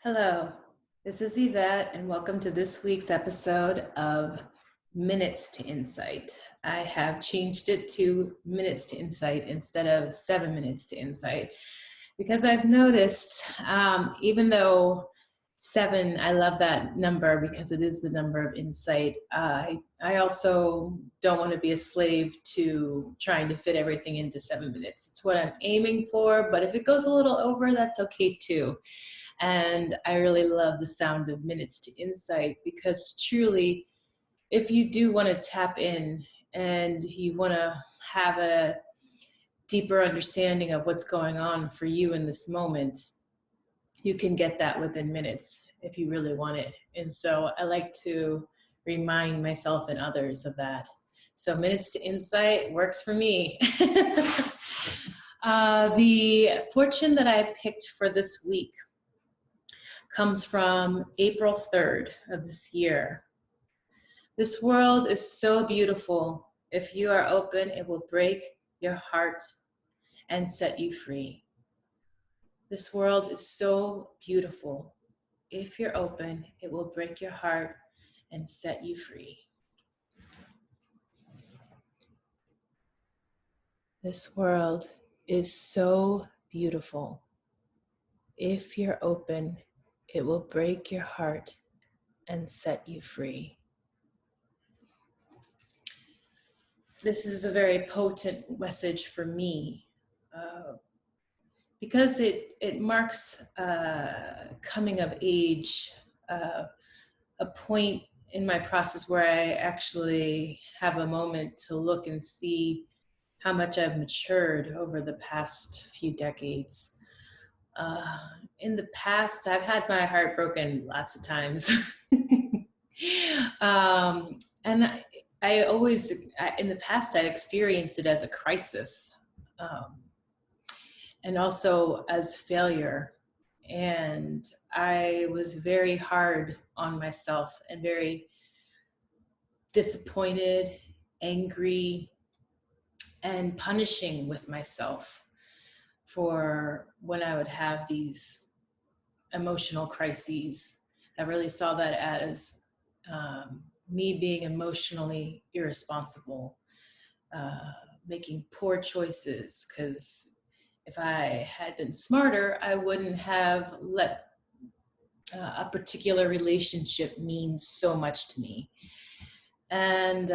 Hello, this is Ivett, and welcome to this week's episode of Minutes to Insight. I have changed it to Minutes to Insight instead of 7 minutes to Insight because I've noticed, even though 7, I love that number because it is the number of insight. I also don't want to be a slave to trying to fit everything into 7 minutes. It's what I'm aiming for, but if it goes a little over, that's okay too. And I really love the sound of Minutes to Insight because truly, if you do want to tap in and you want to have a deeper understanding of what's going on for you in this moment, you can get that within minutes if you really want it. And so I like to remind myself and others of that. So Minutes to Insight works for me. The fortune that I picked for this week comes from April 3rd of this year. This world is so beautiful. If you are open, it will break your heart and set you free. This world is so beautiful. If you're open, it will break your heart and set you free. This world is so beautiful. If you're open, it will break your heart and set you free. This is a very potent message for me because it marks coming of age, a point in my process where I actually have a moment to look and see how much I've matured over the past few decades. In the past, I've had my heart broken lots of times. And I always, in the past, I experienced it as a crisis and also as failure. And I was very hard on myself and very disappointed, angry, and punishing with myself for when I would have these emotional crises. I really saw that as me being emotionally irresponsible, making poor choices, because if I had been smarter, I wouldn't have let a particular relationship mean so much to me. And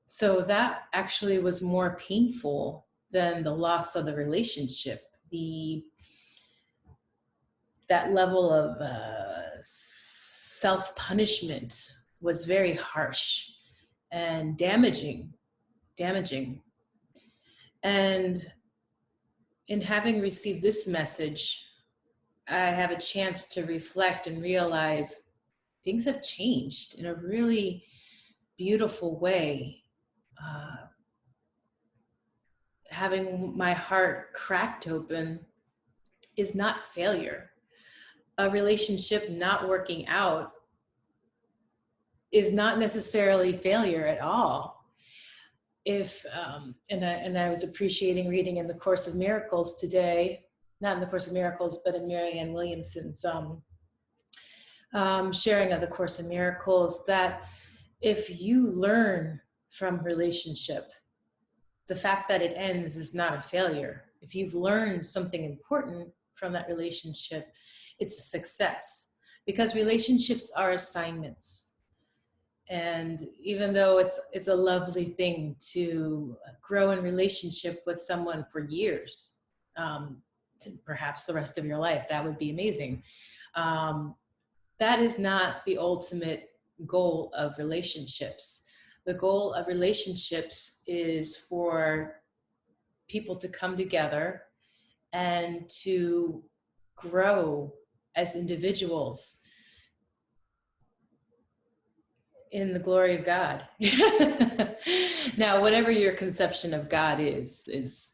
so that actually was more painful than the loss of the relationship. That level of self-punishment was very harsh and damaging. And in having received this message, I have a chance to reflect and realize things have changed in a really beautiful way. Having my heart cracked open is not failure. A relationship not working out is not necessarily failure at all. If and I was appreciating reading in the Course of Miracles today, not in the Course of Miracles, but in Marianne Williamson's sharing of the Course of Miracles, that if you learn from relationship, the fact that it ends is not a failure. If you've learned something important from that relationship, it's a success, because relationships are assignments. And even though it's a lovely thing to grow in relationship with someone for years, perhaps the rest of your life, that would be amazing. That is not the ultimate goal of relationships. The goal of relationships is for people to come together and to grow as individuals in the glory of God. Now, whatever your conception of God is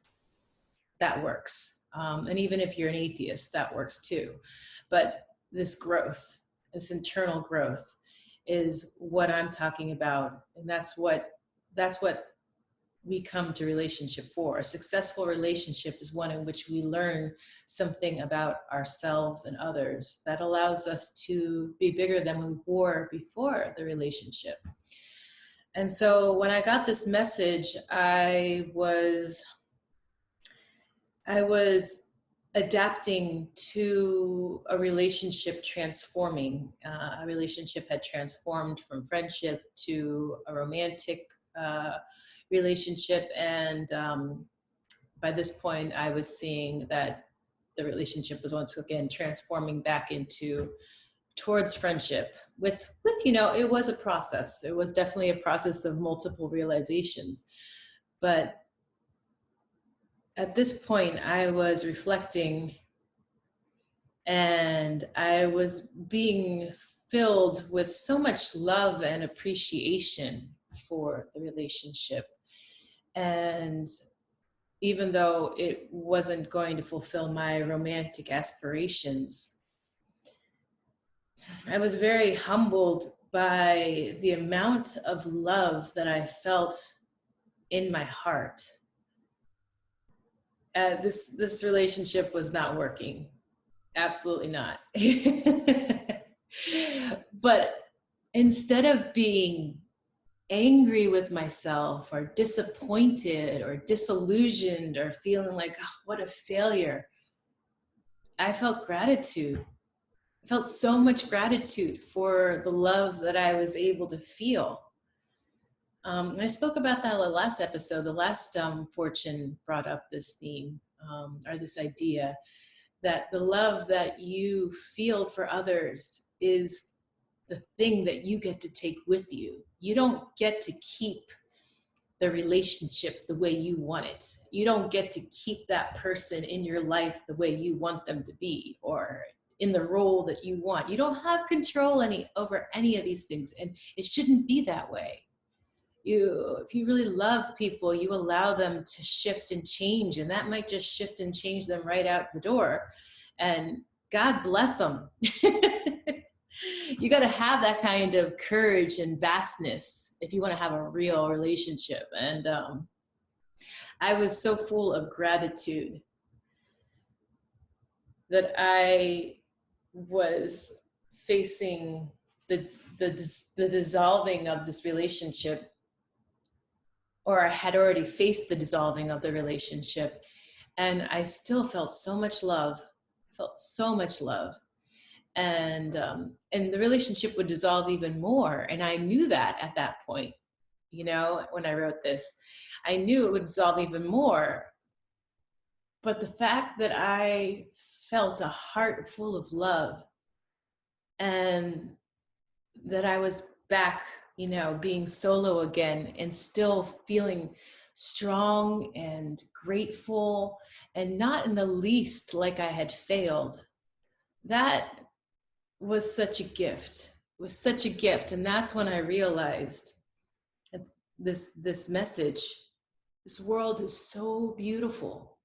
that works. And even if you're an atheist, that works too. But this growth, this internal growth, is what I'm talking about. And that's what we come to relationship for. A successful relationship is one in which we learn something about ourselves and others that allows us to be bigger than we were before the relationship. And so when I got this message, I was adapting to a relationship transforming. A relationship had transformed from friendship to a romantic relationship. And by this point, I was seeing that the relationship was once again transforming back towards friendship with, it was a process. It was definitely a process of multiple realizations. But at this point, I was reflecting and I was being filled with so much love and appreciation for the relationship. And even though it wasn't going to fulfill my romantic aspirations, I was very humbled by the amount of love that I felt in my heart. This relationship was not working. Absolutely not. But instead of being angry with myself or disappointed or disillusioned or feeling like, oh, what a failure, I felt gratitude. I felt so much gratitude for the love that I was able to feel. I spoke about that in the last episode. The last Fortune brought up this theme or this idea that the love that you feel for others is the thing that you get to take with you. You don't get to keep the relationship the way you want it. You don't get to keep that person in your life the way you want them to be or in the role that you want. You don't have control over any of these things, and it shouldn't be that way. If you really love people, you allow them to shift and change, and that might just shift and change them right out the door. And God bless them. You got to have that kind of courage and vastness if you want to have a real relationship. And I was so full of gratitude that I was facing the dissolving of this relationship, or I had already faced the dissolving of the relationship, and I still felt so much love, and the relationship would dissolve even more, and I knew that at that point. When I wrote this, I knew it would dissolve even more. But the fact that I felt a heart full of love and that I was back, being solo again and still feeling strong and grateful and not in the least like I had failed, that was such a gift. And that's when I realized that this message, this world is so beautiful.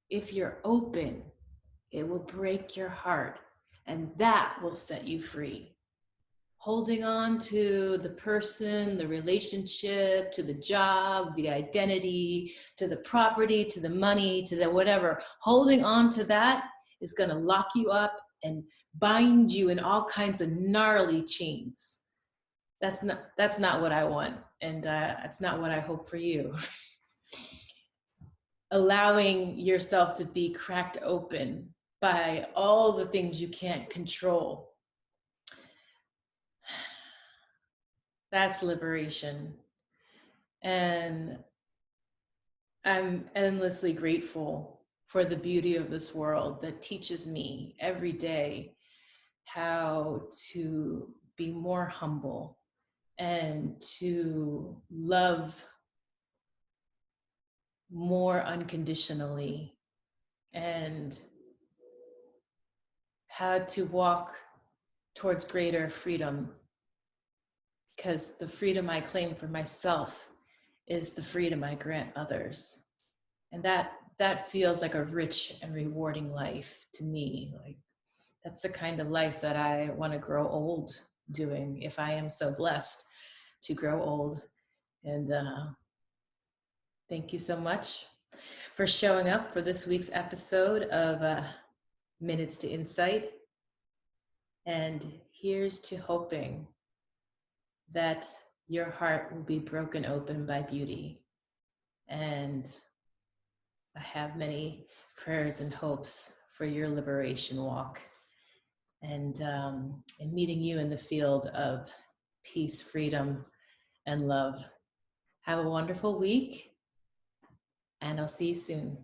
If you're open, it will break your heart, and that will set you free. Holding on to the person, the relationship, to the job, the identity, to the property, to the money, to the whatever, holding on to that is going to lock you up and bind you in all kinds of gnarly chains. That's not what I want, and that's not what I hope for you. Allowing yourself to be cracked open by all the things you can't control. That's liberation. And I'm endlessly grateful for the beauty of this world that teaches me every day how to be more humble and to love more unconditionally, and how to walk towards greater freedom, because the freedom I claim for myself is the freedom I grant others. And that feels like a rich and rewarding life to me. Like, that's the kind of life that I want to grow old doing, if I am so blessed to grow old. And Thank you so much for showing up for this week's episode of Minutes to Insight. And here's to hoping that your heart will be broken open by beauty. And I have many prayers and hopes for your liberation walk and meeting you in the field of peace, freedom, and love. Have a wonderful week, and I'll see you soon.